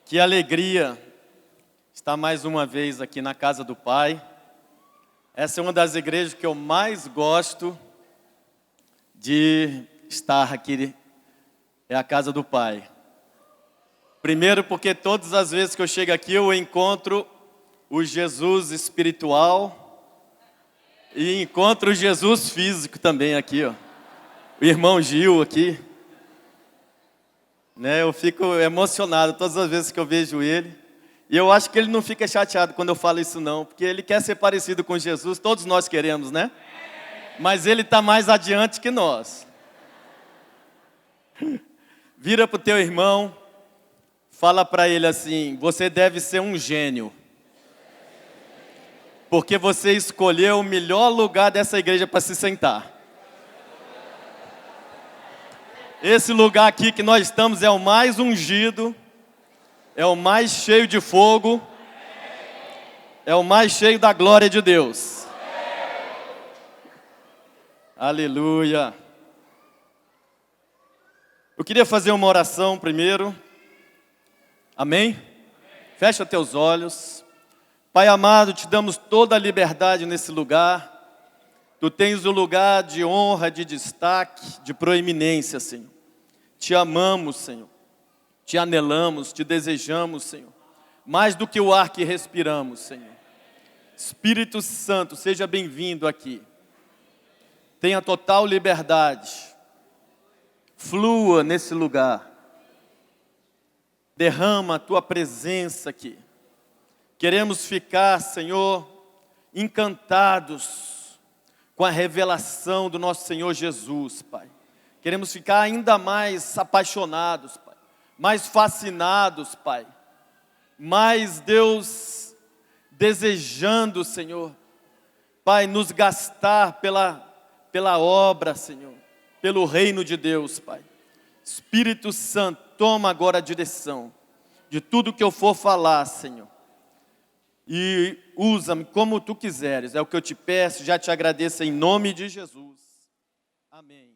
Que alegria estar mais uma vez aqui na casa do Pai. Essa é uma das igrejas que eu mais gosto de estar aqui, é a casa do Pai. Primeiro porque todas as vezes que eu chego aqui eu encontro o Jesus espiritual e encontro o Jesus físico também aqui, ó. O irmão Gil aqui. Eu fico emocionado todas as vezes que eu vejo ele. E eu acho que ele não fica chateado quando eu falo isso não, porque ele quer ser parecido com Jesus, todos nós queremos, né? Mas ele está mais adiante que nós. Vira para o teu irmão, fala para ele assim: você deve ser um gênio, porque você escolheu o melhor lugar dessa igreja para se sentar. Esse lugar aqui que nós estamos é o mais ungido, é o mais cheio de fogo, é o mais cheio da glória de Deus. Aleluia. Eu queria fazer uma oração primeiro. Amém? Fecha teus olhos. Pai amado, te damos toda a liberdade nesse lugar. Tu tens o lugar de honra, de destaque, de proeminência, Senhor. Te amamos, Senhor. Te anelamos, te desejamos, Senhor. Mais do que o ar que respiramos, Senhor. Espírito Santo, seja bem-vindo aqui. Tenha total liberdade. Flua nesse lugar. Derrama a tua presença aqui. Queremos ficar, Senhor, encantados com a revelação do nosso Senhor Jesus, Pai. Queremos ficar ainda mais apaixonados, Pai. Mais fascinados, Pai. Mais, Deus, desejando, Senhor, Pai, nos gastar pela obra, Senhor. Pelo reino de Deus, Pai. Espírito Santo, toma agora a direção de tudo que eu for falar, Senhor. E usa-me como Tu quiseres. É o que eu te peço, já te agradeço em nome de Jesus. Amém.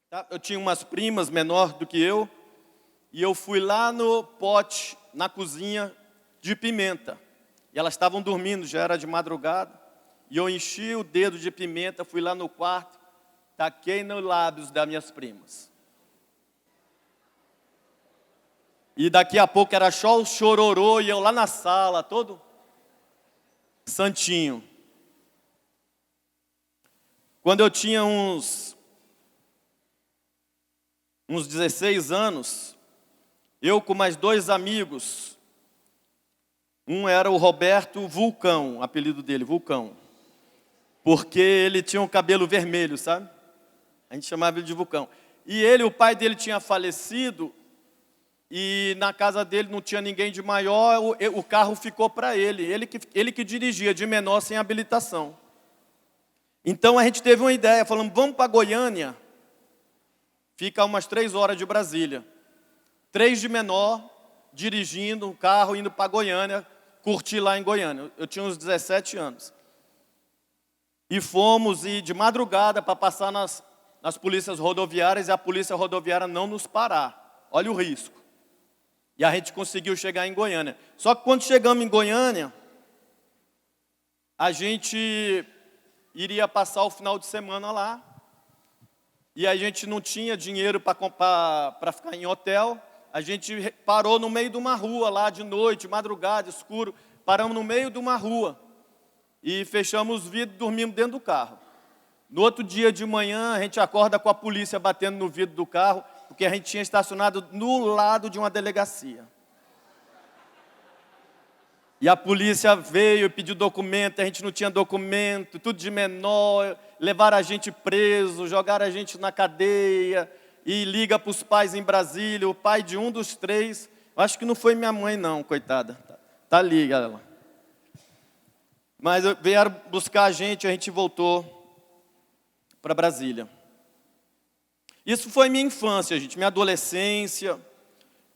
tá? Eu tinha umas primas menor do que eu, e eu fui lá no pote, na cozinha, de pimenta. E elas estavam dormindo, já era de madrugada. E eu enchi o dedo de pimenta, fui lá no quarto, taquei nos lábios das minhas primas. E daqui a pouco era só o chororô, e eu lá na sala, todo santinho. Quando eu tinha uns 16 anos, eu com mais 2 amigos, um era o Roberto Vulcão, apelido dele, Vulcão, porque ele tinha um cabelo vermelho, sabe? A gente chamava ele de Vulcão. E ele, o pai dele tinha falecido, e na casa dele não tinha ninguém de maior, o carro ficou para ele que dirigia, de menor, sem habilitação. Então a gente teve uma ideia, falamos, vamos para Goiânia, fica a umas 3 horas de Brasília. 3 de menor, dirigindo um carro, indo para Goiânia, curtir lá em Goiânia. Eu tinha uns 17 anos. E fomos de madrugada para passar nas polícias rodoviárias, e a polícia rodoviária não nos parar. Olha o risco. E a gente conseguiu chegar em Goiânia. Só que quando chegamos em Goiânia, a gente iria passar o final de semana lá. E a gente não tinha dinheiro para ficar em hotel. A gente parou no meio de uma rua lá de noite, madrugada, escuro. Paramos no meio de uma rua. E fechamos os vidros e dormimos dentro do carro. No outro dia de manhã, a gente acorda com a polícia batendo no vidro do carro, porque a gente tinha estacionado no lado de uma delegacia. E a polícia veio e pediu documento, a gente não tinha documento, tudo de menor, levaram a gente preso, jogaram a gente na cadeia, e liga para os pais em Brasília, o pai de um dos 3, acho que não foi minha mãe não, coitada, tá ali ela. Mas vieram buscar a gente voltou para Brasília. Isso foi minha infância, gente, minha adolescência.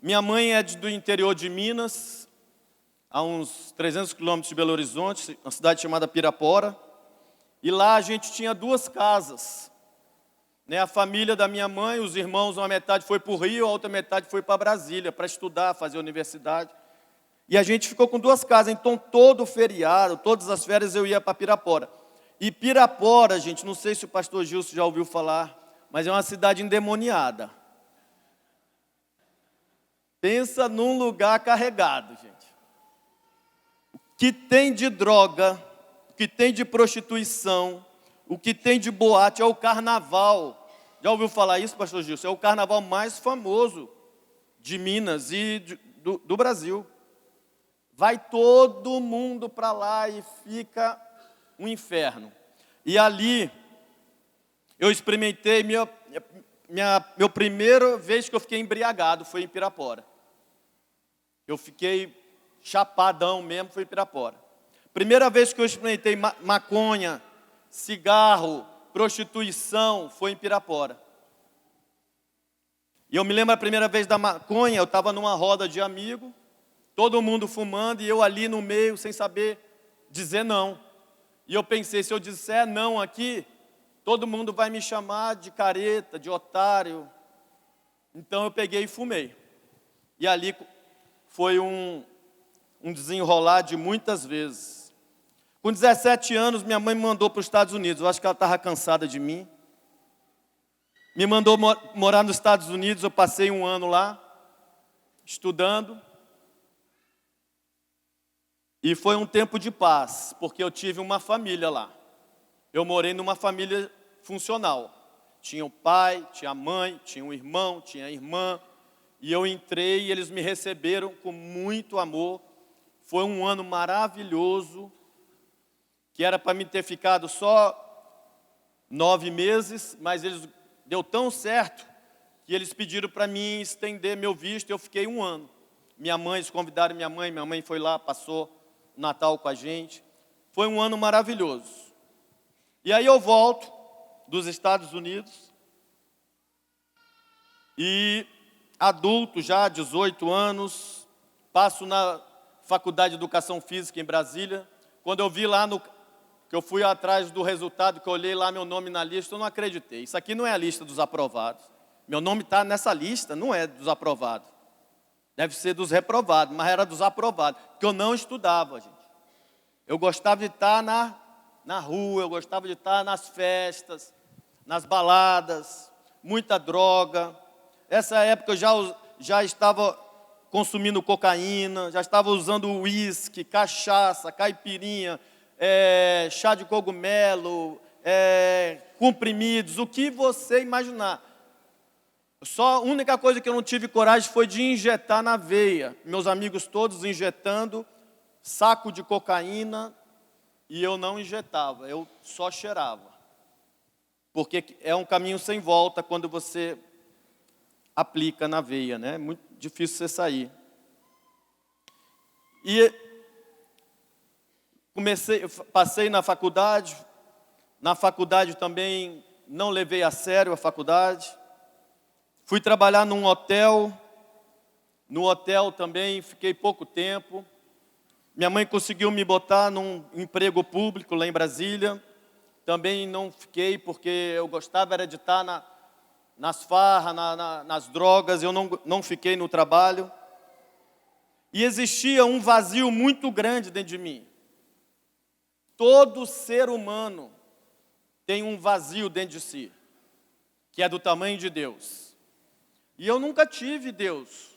Minha mãe é do interior de Minas, a uns 300 quilômetros de Belo Horizonte, uma cidade chamada Pirapora. E lá a gente tinha 2 casas. A família da minha mãe, os irmãos, uma metade foi para o Rio, a outra metade foi para Brasília, para estudar, fazer universidade. E a gente ficou com 2 casas, então todo feriado, todas as férias eu ia para Pirapora. E Pirapora, gente, não sei se o pastor Gilson já ouviu falar, mas é uma cidade endemoniada. Pensa num lugar carregado, gente. O que tem de droga, o que tem de prostituição, o que tem de boate é o carnaval. Já ouviu falar isso, pastor Gilson? É o carnaval mais famoso de Minas e do Brasil. Vai todo mundo para lá e fica um inferno. E ali, eu experimentei, meu primeira vez que eu fiquei embriagado foi em Pirapora. Eu fiquei chapadão mesmo, foi em Pirapora. Primeira vez que eu experimentei maconha, cigarro, prostituição, foi em Pirapora. E eu me lembro a primeira vez da maconha, eu estava numa roda de amigo, todo mundo fumando e eu ali no meio sem saber dizer não. E eu pensei, se eu disser não aqui, todo mundo vai me chamar de careta, de otário. Então eu peguei e fumei. E ali foi um desenrolar de muitas vezes. Com 17 anos, minha mãe me mandou para os Estados Unidos. Eu acho que ela estava cansada de mim. Me mandou morar nos Estados Unidos, eu passei 1 ano lá, estudando. E foi um tempo de paz, porque eu tive uma família lá. Eu morei numa família funcional. Tinha o pai, tinha a mãe, tinha um irmão, tinha a irmã. E eu entrei e eles me receberam com muito amor. Foi um ano maravilhoso, que era para mim ter ficado só 9 meses, mas deu tão certo que eles pediram para mim estender meu visto e eu fiquei 1 ano. Eles convidaram minha mãe foi lá, passou o Natal com a gente. Foi um ano maravilhoso. E aí eu volto dos Estados Unidos e adulto já, 18 anos, passo na Faculdade de Educação Física em Brasília. Quando eu vi lá no que eu fui atrás do resultado, que eu olhei lá meu nome na lista, eu não acreditei. Isso aqui não é a lista dos aprovados. Meu nome está nessa lista, não é dos aprovados. Deve ser dos reprovados, mas era dos aprovados, porque eu não estudava, gente. Eu gostava de estar na rua, eu gostava de estar nas festas, nas baladas, muita droga. Essa época eu já estava consumindo cocaína, já estava usando uísque, cachaça, caipirinha, chá de cogumelo, comprimidos, o que você imaginar. A única coisa que eu não tive coragem foi de injetar na veia. Meus amigos todos injetando saco de cocaína e eu não injetava, eu só cheirava. Porque é um caminho sem volta quando você aplica na veia, né? É muito difícil você sair. E passei na faculdade também não levei a sério a faculdade. Fui trabalhar num hotel, no hotel também fiquei pouco tempo. Minha mãe conseguiu me botar num emprego público lá em Brasília. Também não fiquei porque eu gostava era de estar nas farras, nas drogas, eu não fiquei no trabalho. E existia um vazio muito grande dentro de mim. Todo ser humano tem um vazio dentro de si, que é do tamanho de Deus. E eu nunca tive Deus.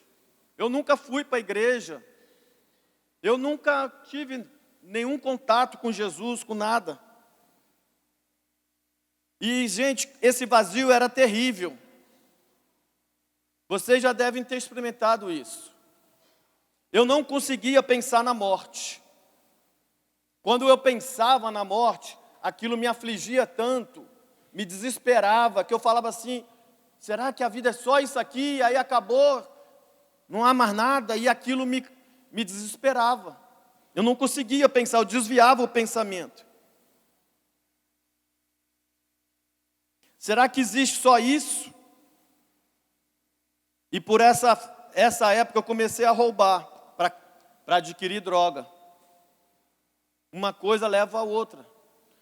Eu nunca fui para a igreja. Eu nunca tive nenhum contato com Jesus, com nada. E, gente, esse vazio era terrível. Vocês já devem ter experimentado isso. Eu não conseguia pensar na morte. Quando eu pensava na morte, aquilo me afligia tanto, me desesperava, que eu falava assim, será que a vida é só isso aqui? Aí acabou, não há mais nada, e aquilo me desesperava. Eu não conseguia pensar, eu desviava o pensamento. Será que existe só isso? E por essa época eu comecei a roubar para adquirir droga. Uma coisa leva a outra.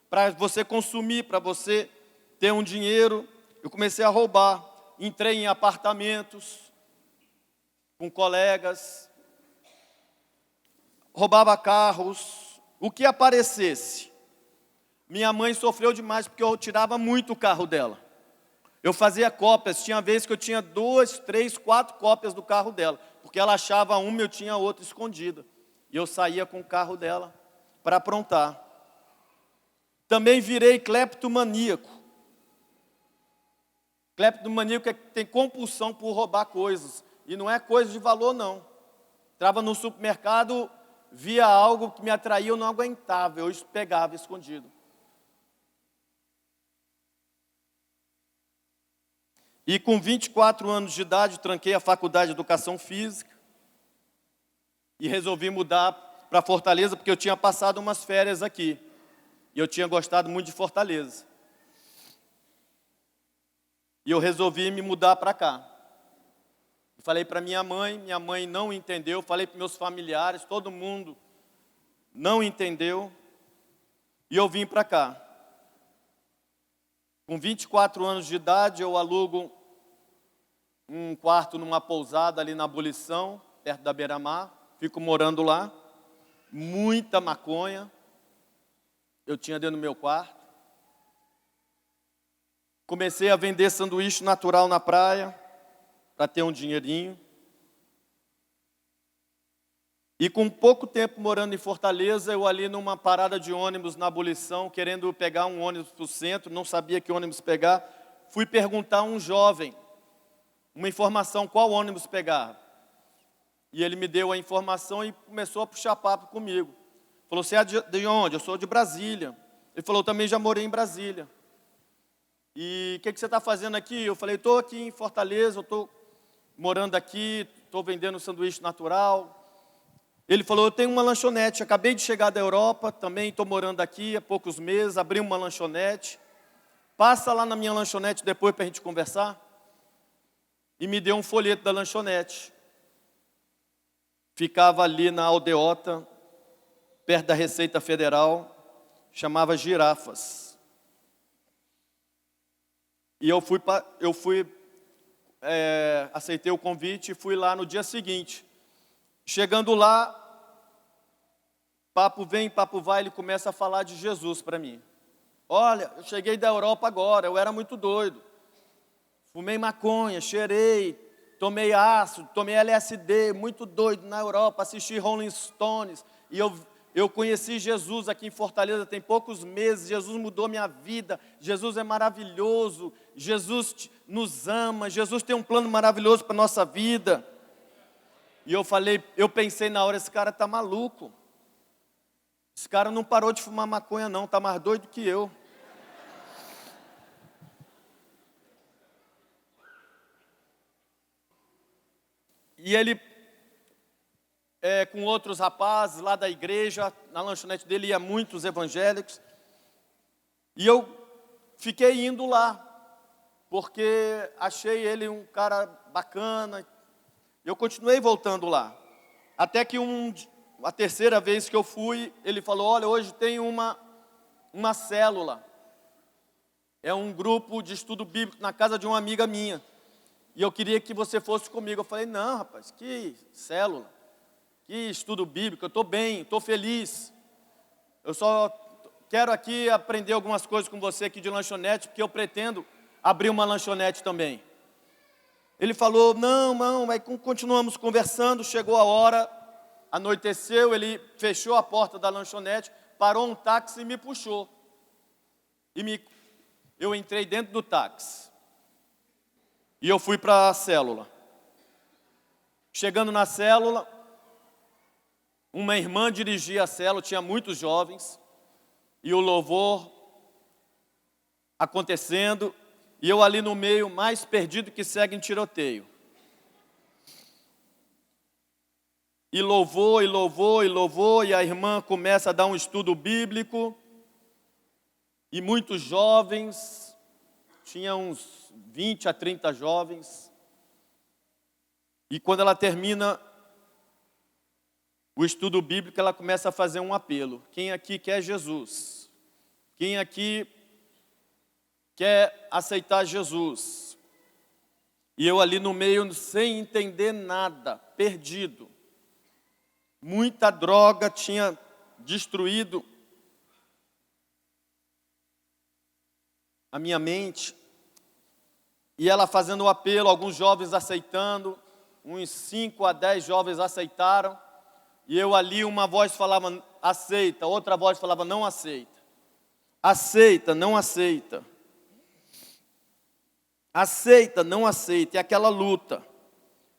Para você consumir, para você ter um dinheiro, eu comecei a roubar. Entrei em apartamentos com colegas, roubava carros, o que aparecesse. Minha mãe sofreu demais porque eu tirava muito o carro dela. Eu fazia cópias, tinha vezes que eu tinha 2, 3, 4 cópias do carro dela, porque ela achava uma e eu tinha outra escondida. E eu saía com o carro dela para aprontar. Também virei cleptomaníaco. Cleptomaníaco é que tem compulsão por roubar coisas. E não é coisa de valor, não. Entrava no supermercado, via algo que me atraía, eu não aguentava, eu pegava escondido. E com 24 anos de idade, tranquei a faculdade de Educação Física e resolvi mudar para Fortaleza, porque eu tinha passado umas férias aqui. E eu tinha gostado muito de Fortaleza. E eu resolvi me mudar para cá. Falei para minha mãe não entendeu. Falei para meus familiares, todo mundo não entendeu. E eu vim para cá. Com 24 anos de idade, eu alugo um quarto numa pousada ali na Abolição, perto da Beira-Mar. Fico morando lá. Muita maconha. Eu tinha dentro do meu quarto. Comecei a vender sanduíche natural na praia, para ter um dinheirinho. E com pouco tempo morando em Fortaleza, eu ali numa parada de ônibus na Abolição, querendo pegar um ônibus para o centro, não sabia que ônibus pegar, fui perguntar a um jovem, uma informação, qual ônibus pegar. E ele me deu a informação e começou a puxar papo comigo. Falou, você é de onde? Eu sou de Brasília. Ele falou, eu também já morei em Brasília. E o que você está fazendo aqui? Eu falei, estou aqui em Fortaleza, eu estou morando aqui, estou vendendo sanduíche natural. Ele falou, eu tenho uma lanchonete, acabei de chegar da Europa, também estou morando aqui há poucos meses, abri uma lanchonete. Passa lá na minha lanchonete depois para a gente conversar. E me deu um folheto da lanchonete. Ficava ali na Aldeota, perto da Receita Federal. chamava Girafas. E aceitei o convite e fui lá no dia seguinte. Chegando lá, papo vem, papo vai, ele começa a falar de Jesus para mim. Olha, eu cheguei da Europa agora, eu era muito doido. Fumei maconha, cheirei, tomei ácido, tomei LSD, muito doido na Europa, assisti Rolling Stones. E eu conheci Jesus aqui em Fortaleza tem poucos meses. Jesus mudou minha vida. Jesus é maravilhoso. Jesus nos ama. Jesus tem um plano maravilhoso para a nossa vida. E eu pensei na hora, esse cara está maluco. Esse cara não parou de fumar maconha não, está mais doido que eu. E ele, com outros rapazes lá da igreja, na lanchonete dele ia muitos evangélicos. E eu fiquei indo lá, porque achei ele um cara bacana. Eu continuei voltando lá. Até que a terceira vez que eu fui, ele falou, olha, hoje tem uma célula. É um grupo de estudo bíblico na casa de uma amiga minha. E eu queria que você fosse comigo. Eu falei, não, rapaz, que célula, que estudo bíblico, eu estou bem, estou feliz. Eu só quero aqui aprender algumas coisas com você aqui de lanchonete, porque eu pretendo abrir uma lanchonete também. Ele falou, não, aí continuamos conversando, chegou a hora, anoiteceu, ele fechou a porta da lanchonete, parou um táxi e me puxou. Eu entrei dentro do táxi. E eu fui para a célula. Chegando na célula, uma irmã dirigia a célula, tinha muitos jovens, e o louvor acontecendo, e eu ali no meio, mais perdido que segue em tiroteio. E louvor, e louvor, e louvor, e a irmã começa a dar um estudo bíblico, e muitos jovens, tinha uns 20 a 30 jovens, e quando ela termina o estudo bíblico, ela começa a fazer um apelo. Quem aqui quer Jesus? Quem aqui quer aceitar Jesus? E eu ali no meio, sem entender nada, perdido. Muita droga tinha destruído a minha mente. E ela fazendo o apelo, alguns jovens aceitando, uns 5 a 10 jovens aceitaram. E eu ali, uma voz falava, aceita, outra voz falava, não aceita. Aceita, não aceita. Aceita, não aceita. E aquela luta.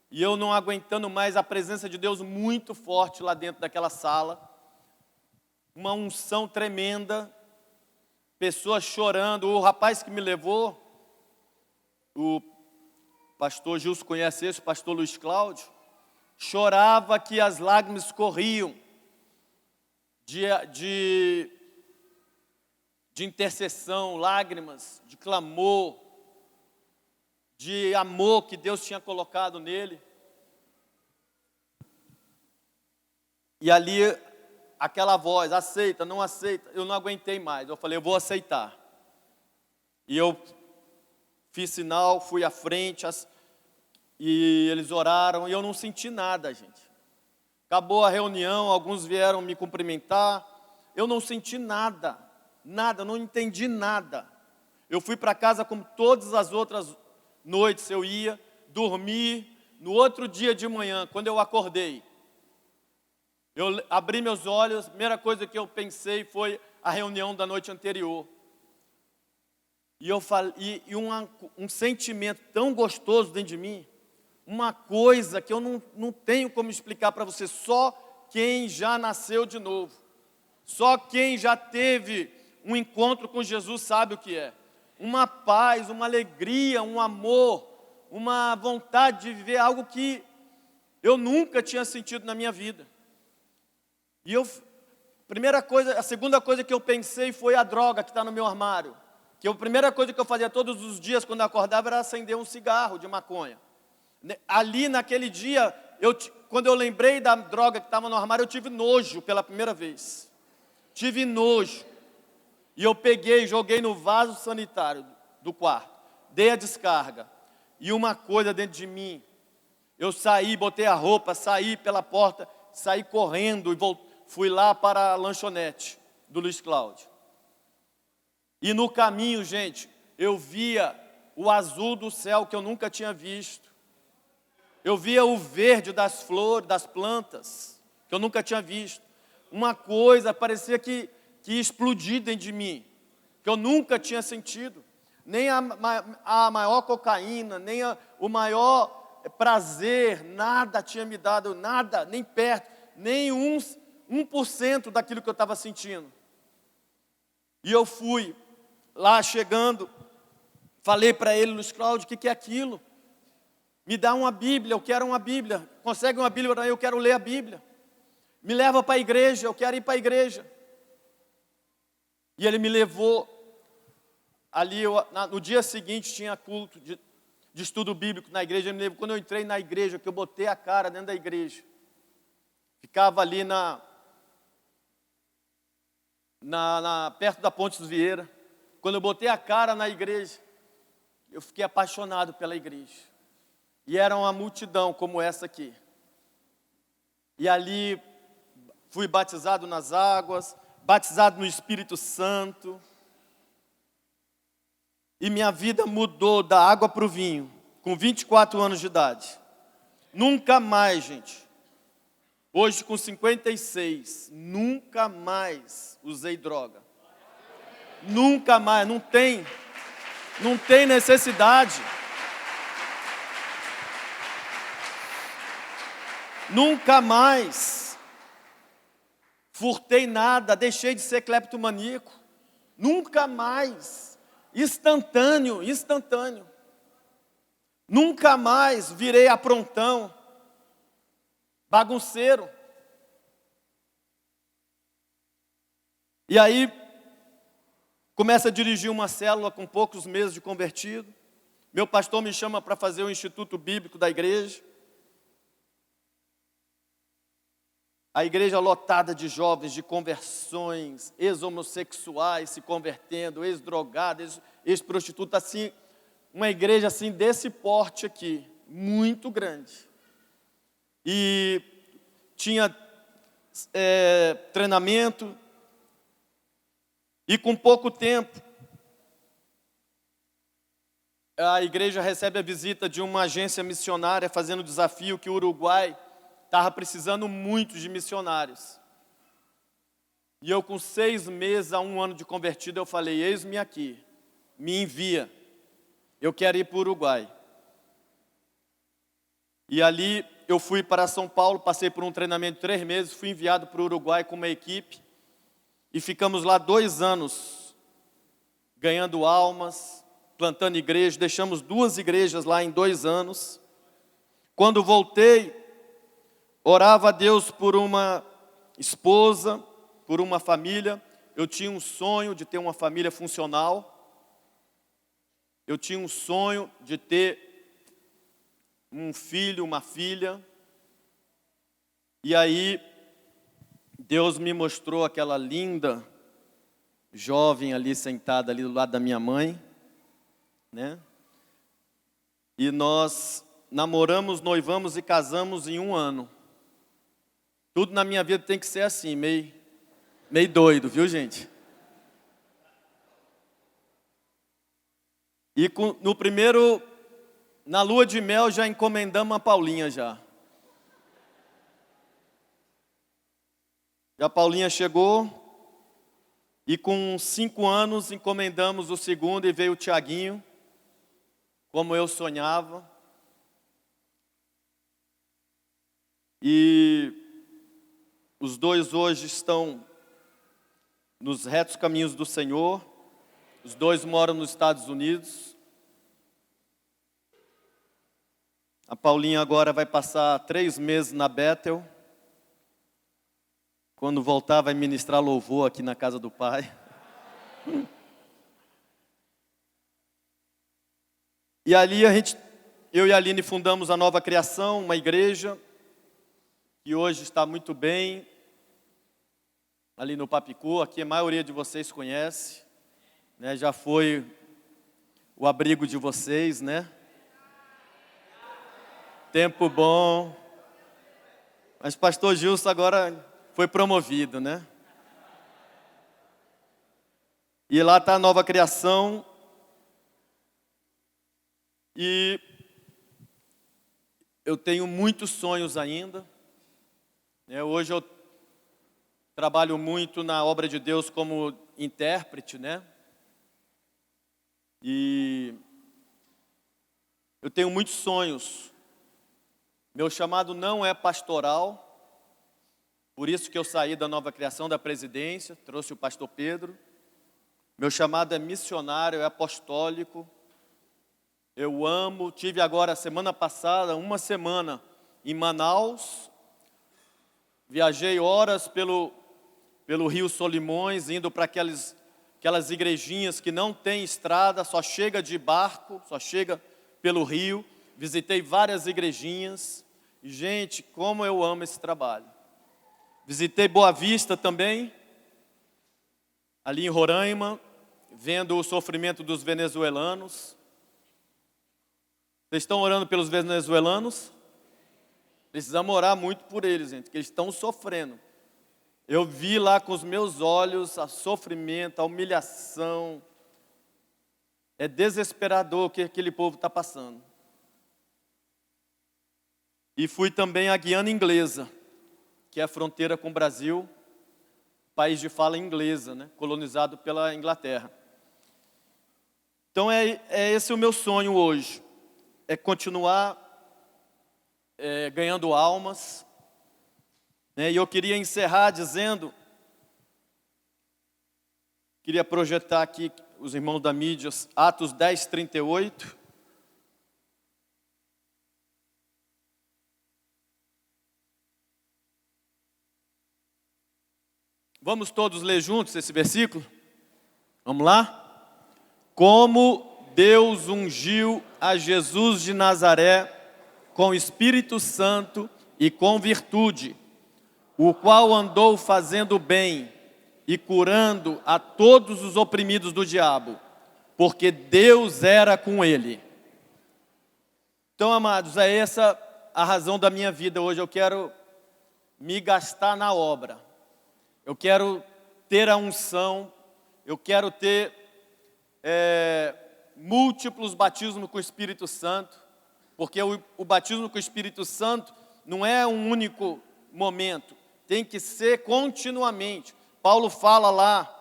E eu não aguentando mais a presença de Deus muito forte lá dentro daquela sala. Uma unção tremenda. Pessoas chorando. O rapaz que me levou, o pastor Gilson conhece esse, o pastor Luiz Cláudio, chorava que as lágrimas corriam de intercessão, lágrimas de clamor, de amor que Deus tinha colocado nele. E ali, aquela voz, aceita, não aceita, eu não aguentei mais. Eu falei, eu vou aceitar. E eu fiz sinal, fui à frente, e eles oraram, e eu não senti nada, gente. Acabou a reunião, alguns vieram me cumprimentar, eu não senti nada, não entendi nada. Eu fui para casa como todas as outras noites eu ia, dormi, no outro dia de manhã, quando eu acordei, eu abri meus olhos, a primeira coisa que eu pensei foi a reunião da noite anterior. E eu falei, um sentimento tão gostoso dentro de mim, uma coisa que eu não tenho como explicar para você, só quem já nasceu de novo, só quem já teve um encontro com Jesus sabe o que é. Uma paz, uma alegria, um amor, uma vontade de viver algo que eu nunca tinha sentido na minha vida. E a segunda coisa que eu pensei foi a droga que está no meu armário. Que a primeira coisa que eu fazia todos os dias quando eu acordava era acender um cigarro de maconha. Ali naquele dia, quando eu lembrei da droga que estava no armário, eu tive nojo pela primeira vez. Tive nojo. E eu peguei e joguei no vaso sanitário do quarto. Dei a descarga. E uma coisa dentro de mim. Eu saí, botei a roupa, saí pela porta, saí correndo e fui lá para a lanchonete do Luiz Cláudio. E no caminho, gente, eu via o azul do céu que eu nunca tinha visto. Eu via o verde das flores, das plantas, que eu nunca tinha visto. Uma coisa parecia que ia explodir dentro de mim, que eu nunca tinha sentido. Nem a maior cocaína, nem o maior prazer, nada tinha me dado, nada, nem perto, nem 1% daquilo que eu estava sentindo. E eu fui lá chegando, falei para ele, Luiz Cláudio, o que é aquilo? Me dá uma Bíblia, eu quero uma Bíblia. Consegue uma Bíblia para mim, eu quero ler a Bíblia. Me leva para a igreja, eu quero ir para a igreja. E ele me levou. Ali, no dia seguinte, tinha culto de estudo bíblico na igreja. Ele me levou. Quando eu entrei na igreja, que eu botei a cara dentro da igreja. Ficava ali perto da Ponte dos Vieira. Quando eu botei a cara na igreja, eu fiquei apaixonado pela igreja. E era uma multidão como essa aqui. E ali fui batizado nas águas, batizado no Espírito Santo. E minha vida mudou da água para o vinho, com 24 anos de idade. Nunca mais, gente. Hoje com 56, nunca mais usei droga. Nunca mais, não tem necessidade. Nunca mais furtei nada, deixei de ser cleptomaníaco. Nunca mais. Instantâneo. Nunca mais virei aprontão, bagunceiro. E aí, começa a dirigir uma célula com poucos meses de convertido. Meu pastor me chama para fazer o Instituto Bíblico da igreja. A igreja lotada de jovens, de conversões, ex-homossexuais se convertendo, ex-drogados, ex-prostitutas, assim, uma igreja assim desse porte aqui, muito grande. E tinha treinamento, e com pouco tempo, a igreja recebe a visita de uma agência missionária fazendo o desafio que o Uruguai estava precisando muito de missionários. E eu com 6 meses a 1 ano de convertido, eu falei, eis-me aqui, me envia, eu quero ir para o Uruguai. E ali eu fui para São Paulo, passei por um treinamento de 3 meses, fui enviado para o Uruguai com uma equipe, e ficamos lá 2 anos, ganhando almas, plantando igreja, deixamos 2 igrejas lá em 2 anos. Quando voltei, orava a Deus por uma esposa, por uma família. Eu tinha um sonho de ter uma família funcional. Eu tinha um sonho de ter um filho, uma filha. E aí, Deus me mostrou aquela linda jovem ali sentada ali do lado da minha mãe, né? E nós namoramos, noivamos e casamos em 1 ano. Tudo na minha vida tem que ser assim, meio doido, viu, gente? E na lua de mel já encomendamos a Paulinha já. E a Paulinha chegou e com 5 anos encomendamos o segundo e veio o Tiaguinho, como eu sonhava. E os 2 hoje estão nos retos caminhos do Senhor. Os 2 moram nos Estados Unidos. A Paulinha agora vai passar 3 meses na Bethel. Quando voltar vai ministrar louvor aqui na casa do Pai. E ali eu e a Aline fundamos a Nova Criação, uma igreja que hoje está muito bem, ali no Papicu, aqui a maioria de vocês conhece. né? Já foi o abrigo de vocês, né? Tempo bom. Mas pastor Gilson agora foi promovido, né? E lá está a nova criação. E eu tenho muitos sonhos ainda. Hoje eu trabalho muito na obra de Deus como intérprete, né? E eu tenho muitos sonhos. Meu chamado não é pastoral, por isso que eu saí da nova criação da presidência, trouxe o pastor Pedro. Meu chamado é missionário, é apostólico. Eu amo, tive agora, semana passada, uma semana em Manaus. Viajei horas pelo Rio Solimões, indo para aquelas igrejinhas que não tem estrada, só chega de barco, só chega pelo rio. Visitei várias igrejinhas. E, gente, como eu amo esse trabalho. Visitei Boa Vista também, ali em Roraima, vendo o sofrimento dos venezuelanos. Vocês estão orando pelos venezuelanos? Precisamos orar muito por eles, gente, porque eles estão sofrendo. Eu vi lá com os meus olhos o sofrimento, a humilhação. É desesperador o que aquele povo está passando. E fui também à Guiana Inglesa, que é a fronteira com o Brasil, país de fala inglesa, né? Colonizado pela Inglaterra. Então é esse o meu sonho hoje, é continuar ganhando almas, né? E eu queria encerrar dizendo, queria projetar aqui os irmãos da mídia, Atos 10, 38. Vamos todos ler juntos esse versículo? Vamos lá? Como Deus ungiu a Jesus de Nazaré com o Espírito Santo e com virtude, o qual andou fazendo bem e curando a todos os oprimidos do diabo, porque Deus era com ele. Então, amados, é essa a razão da minha vida hoje. Eu quero me gastar na obra. Eu quero ter a unção, eu quero ter múltiplos batismos com o Espírito Santo, porque o batismo com o Espírito Santo não é um único momento, tem que ser continuamente. Paulo fala lá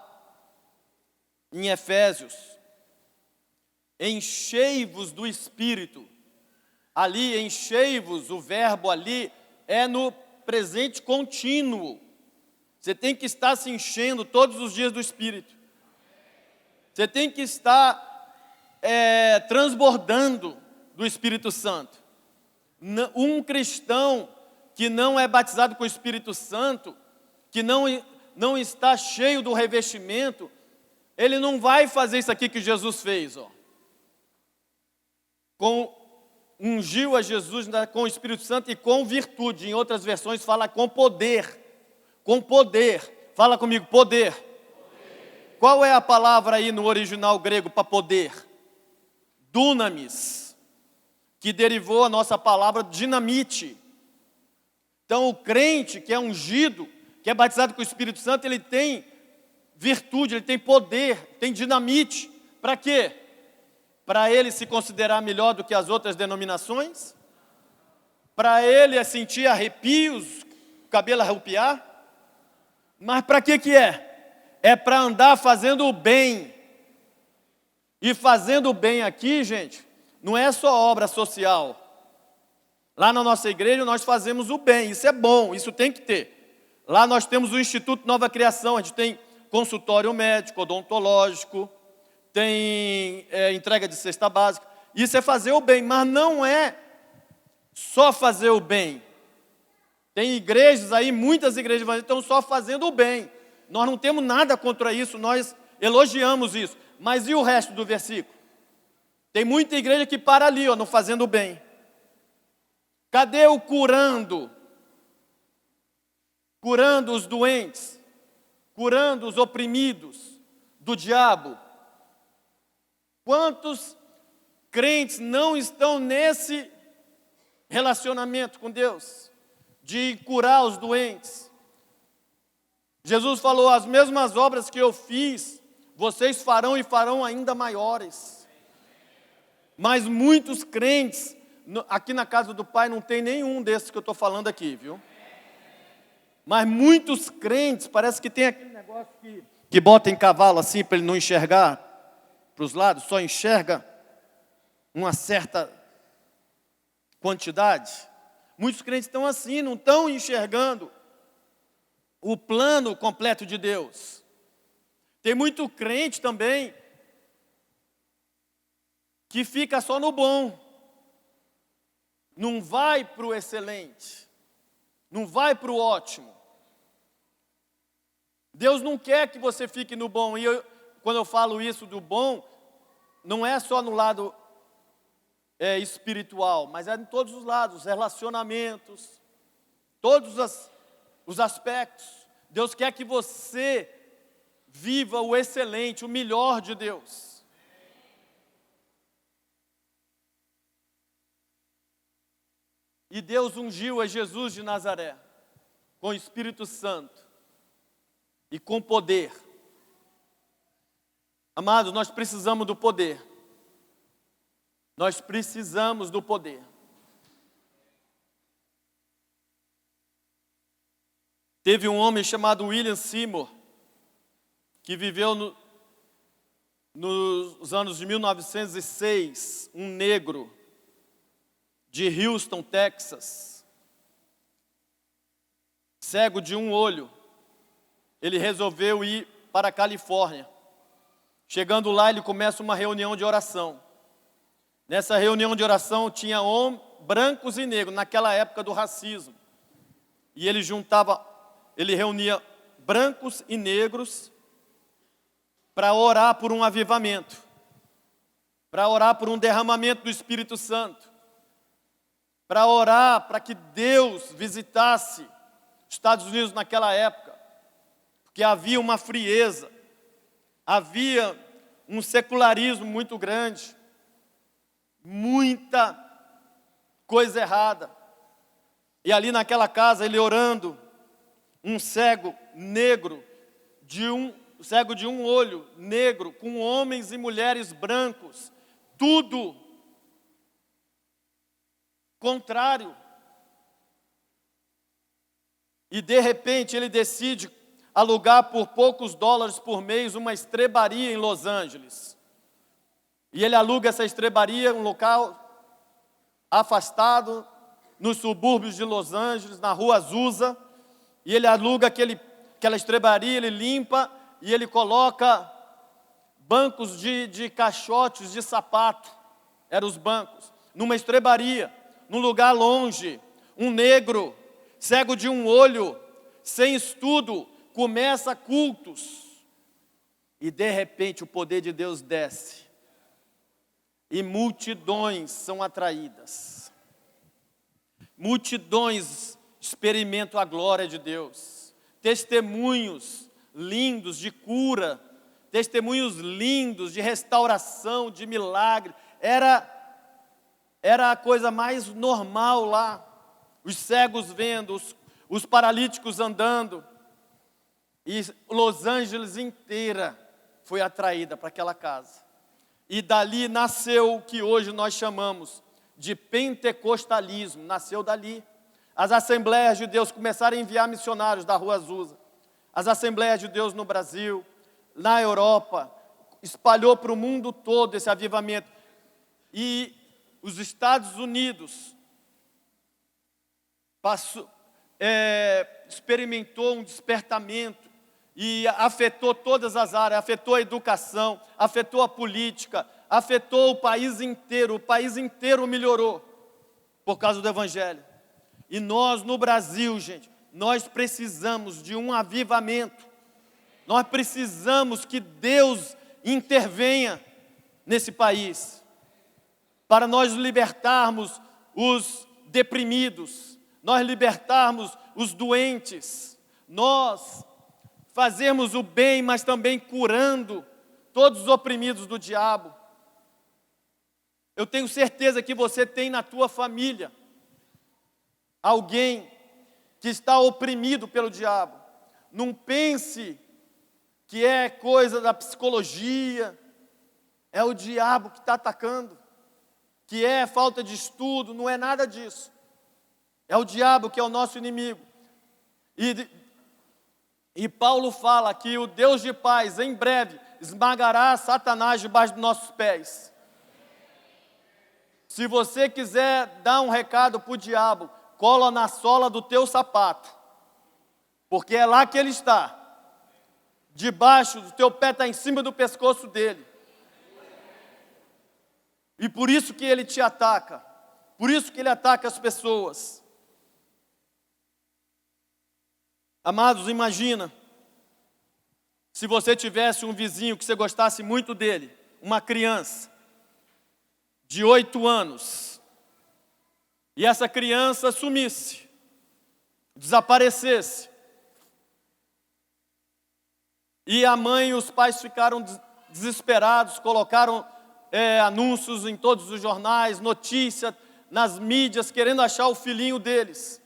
em Efésios, enchei-vos do Espírito. Ali, enchei-vos, o verbo ali é no presente contínuo. Você tem que estar se enchendo todos os dias do Espírito. Você tem que estar transbordando do Espírito Santo. Um cristão que não é batizado com o Espírito Santo, que não está cheio do revestimento, ele não vai fazer isso aqui que Jesus fez. Ungiu a Jesus com o Espírito Santo e com virtude. Em outras versões fala com poder. Com poder. Fala comigo, poder. Qual é a palavra aí no original grego para poder? Dunamis, que derivou a nossa palavra dinamite. Então o crente que é ungido, que é batizado com o Espírito Santo, ele tem virtude, ele tem poder, tem dinamite. Para quê? Para ele se considerar melhor do que as outras denominações? Para ele sentir arrepios, cabelo arrepiar? Mas para que é? É para andar fazendo o bem. E fazendo o bem aqui, gente, não é só obra social. Lá na nossa igreja nós fazemos o bem, isso é bom, isso tem que ter. Lá nós temos o Instituto Nova Criação, a gente tem consultório médico, odontológico, tem entrega de cesta básica. Isso é fazer o bem, mas não é só fazer o bem. Tem igrejas aí, muitas igrejas evangélicas estão só fazendo o bem. Nós não temos nada contra isso, nós elogiamos isso. Mas e o resto do versículo? Tem muita igreja que para ali, no fazendo o bem. Cadê o curando? Curando os doentes, curando os oprimidos do diabo. Quantos crentes não estão nesse relacionamento com Deus, de curar os doentes? Jesus falou: as mesmas obras que eu fiz, vocês farão e farão ainda maiores. Mas muitos crentes, aqui na casa do Pai não tem nenhum desses que eu estou falando aqui, viu? Mas muitos crentes, parece que tem aquele negócio que bota em cavalo assim para ele não enxergar para os lados, só enxerga uma certa quantidade. Muitos crentes estão assim, não estão enxergando o plano completo de Deus. Tem muito crente também que fica só no bom, não vai para o excelente, não vai para o ótimo. Deus não quer que você fique no bom. E quando eu falo isso do bom, não é só no lado espiritual, mas é em todos os lados, os relacionamentos, todos os aspectos. Deus quer que você viva o excelente, o melhor de Deus. E Deus ungiu a Jesus de Nazaré com o Espírito Santo e com poder. Amados, nós precisamos do poder. Nós precisamos do poder. Teve um homem chamado William Seymour, que viveu nos anos de 1906, um negro de Houston, Texas, cego de um olho. Ele resolveu ir para a Califórnia. Chegando lá, ele começa uma reunião de oração. Nessa reunião de oração tinha brancos e negros, naquela época do racismo. E ele reunia brancos e negros para orar por um avivamento, para orar por um derramamento do Espírito Santo, para orar para que Deus visitasse os Estados Unidos naquela época, porque havia uma frieza, havia um secularismo muito grande, muita coisa errada. E ali naquela casa, ele orando, um cego negro, cego de um olho negro, com homens e mulheres brancos, tudo contrário. E de repente ele decide alugar por poucos dólares por mês uma estrebaria em Los Angeles. E ele aluga essa estrebaria, um local afastado, nos subúrbios de Los Angeles, na rua Azusa. E ele aluga aquela estrebaria, ele limpa e ele coloca bancos de caixotes de sapato, eram os bancos, numa estrebaria, num lugar longe. Um negro, cego de um olho, sem estudo, começa cultos. E de repente o poder de Deus desce. E multidões são atraídas. Multidões experimentam a glória de Deus. Testemunhos lindos de cura, testemunhos lindos de restauração, de milagre. Era a coisa mais normal lá. Os cegos vendo, os paralíticos andando. E Los Angeles inteira foi atraída para aquela casa. E dali nasceu o que hoje nós chamamos de pentecostalismo, nasceu dali. As Assembleias de Deus começaram a enviar missionários da Rua Azusa. As Assembleias de Deus no Brasil, na Europa, espalhou para o mundo todo esse avivamento. E os Estados Unidos experimentou um despertamento e afetou todas as áreas, afetou a educação, afetou a política, afetou o país inteiro melhorou por causa do Evangelho. E nós no Brasil, gente, nós precisamos de um avivamento, nós precisamos que Deus intervenha nesse país, para nós libertarmos os deprimidos, nós libertarmos os doentes, nós fazermos o bem, mas também curando todos os oprimidos do diabo. Eu tenho certeza que você tem na tua família alguém que está oprimido pelo diabo. Não pense que é coisa da psicologia, é o diabo que está atacando, que é falta de estudo, não é nada disso. É o diabo que é o nosso inimigo. E Paulo fala que o Deus de paz, em breve, esmagará Satanás debaixo dos nossos pés. Se você quiser dar um recado para o diabo, cola na sola do teu sapato, porque é lá que ele está. Debaixo do teu pé está em cima do pescoço dele. E por isso que ele te ataca. Por isso que ele ataca as pessoas. Amados, imagina se você tivesse um vizinho que você gostasse muito dele, uma criança de 8 anos, e essa criança sumisse, desaparecesse, e a mãe e os pais ficaram desesperados, colocaram anúncios em todos os jornais, notícias nas mídias, querendo achar o filhinho deles.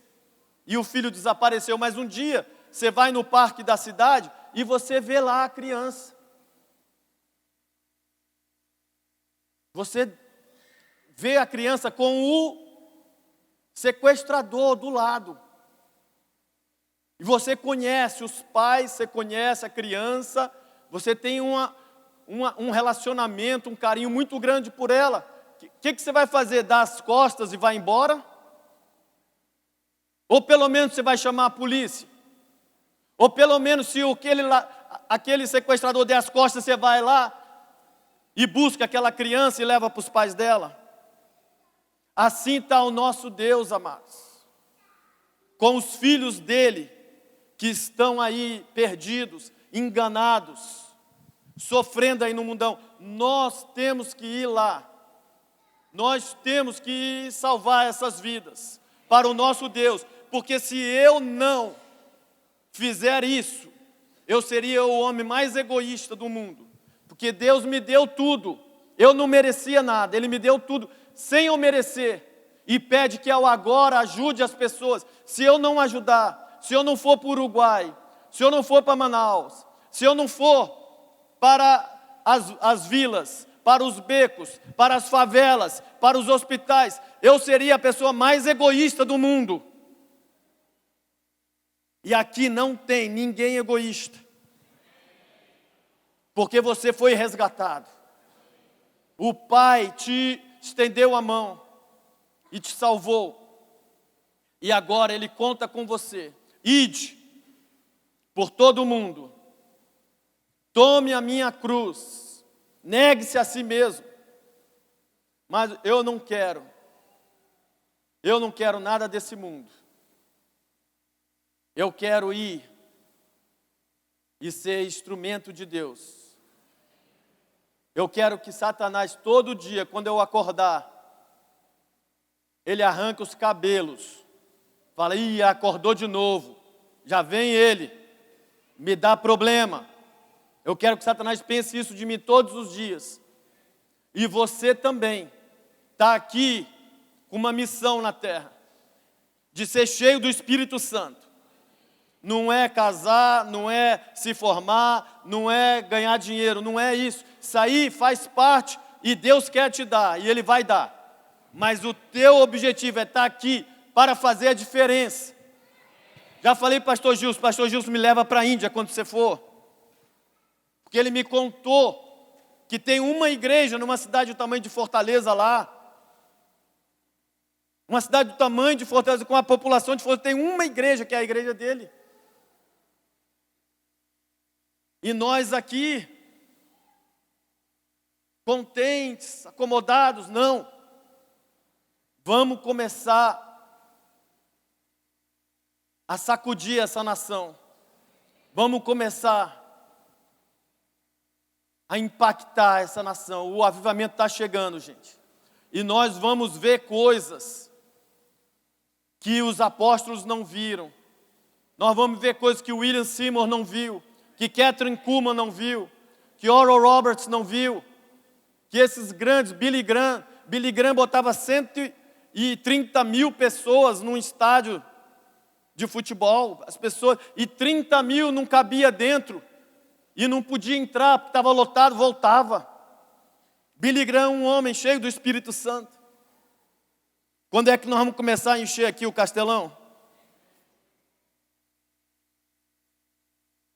E o filho desapareceu, mas um dia você vai no parque da cidade e você vê lá a criança. Você vê a criança com o sequestrador do lado. E você conhece os pais, você conhece a criança, você tem um relacionamento, um carinho muito grande por ela. O que você vai fazer? Dar as costas e vai embora? Ou pelo menos você vai chamar a polícia? Ou pelo menos se aquele sequestrador der as costas, você vai lá e busca aquela criança e leva para os pais dela? Assim está o nosso Deus, amados, com os filhos dele, que estão aí perdidos, enganados, sofrendo aí no mundão. Nós temos que ir lá, nós temos que salvar essas vidas para o nosso Deus, porque se eu não fizer isso, eu seria o homem mais egoísta do mundo, porque Deus me deu tudo, eu não merecia nada, Ele me deu tudo sem eu merecer, e pede que eu agora ajude as pessoas. Se eu não ajudar, se eu não for para o Uruguai, se eu não for para Manaus, se eu não for para as vilas, para os becos, para as favelas, para os hospitais, eu seria a pessoa mais egoísta do mundo. E aqui não tem ninguém egoísta, porque você foi resgatado. O Pai te estendeu a mão e te salvou, e agora Ele conta com você. Ide por todo o mundo, tome a minha cruz, negue-se a si mesmo. Mas eu não quero nada desse mundo. Eu quero ir e ser instrumento de Deus. Eu quero que Satanás todo dia, quando eu acordar, ele arranca os cabelos, fala, ih, acordou de novo, já vem ele, me dá problema. Eu quero que Satanás pense isso de mim todos os dias. E você também está aqui com uma missão na terra, de ser cheio do Espírito Santo. Não é casar, não é se formar, não é ganhar dinheiro, não é isso. Isso aí faz parte e Deus quer te dar, e Ele vai dar. Mas o teu objetivo é estar aqui para fazer a diferença. Já falei para pastor Gilson me leva para a Índia quando você for. Porque ele me contou que tem uma igreja numa cidade do tamanho de Fortaleza lá. Uma cidade do tamanho de Fortaleza, com a população de Fortaleza, tem uma igreja que é a igreja dele. E nós aqui, contentes, acomodados, não. Vamos começar a sacudir essa nação. Vamos começar a impactar essa nação. O avivamento está chegando, gente. E nós vamos ver coisas que os apóstolos não viram. Nós vamos ver coisas que William Seymour não viu, que Catherine Kuhlman não viu, que Oral Roberts não viu, que esses grandes, Billy Graham, Billy Graham botava 130 mil pessoas num estádio de futebol, as pessoas, e 30 mil não cabia dentro, e não podia entrar, porque estava lotado, voltava. Billy Graham, um homem cheio do Espírito Santo. Quando é que nós vamos começar a encher aqui o Castelão?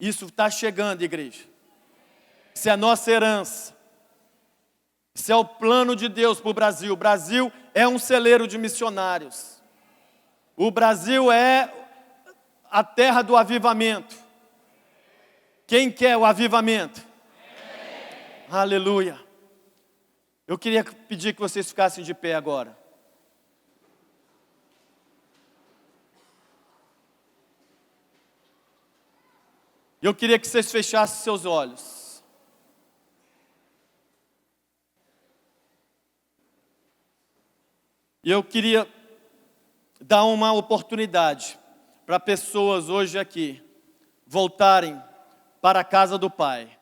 Isso está chegando, igreja. Isso é a nossa herança. Isso é o plano de Deus para o Brasil. O Brasil é um celeiro de missionários. O Brasil é a terra do avivamento. Quem quer o avivamento? Aleluia. Eu queria pedir que vocês ficassem de pé agora. Eu queria que vocês fechassem seus olhos. E eu queria dar uma oportunidade para pessoas hoje aqui voltarem para a casa do Pai.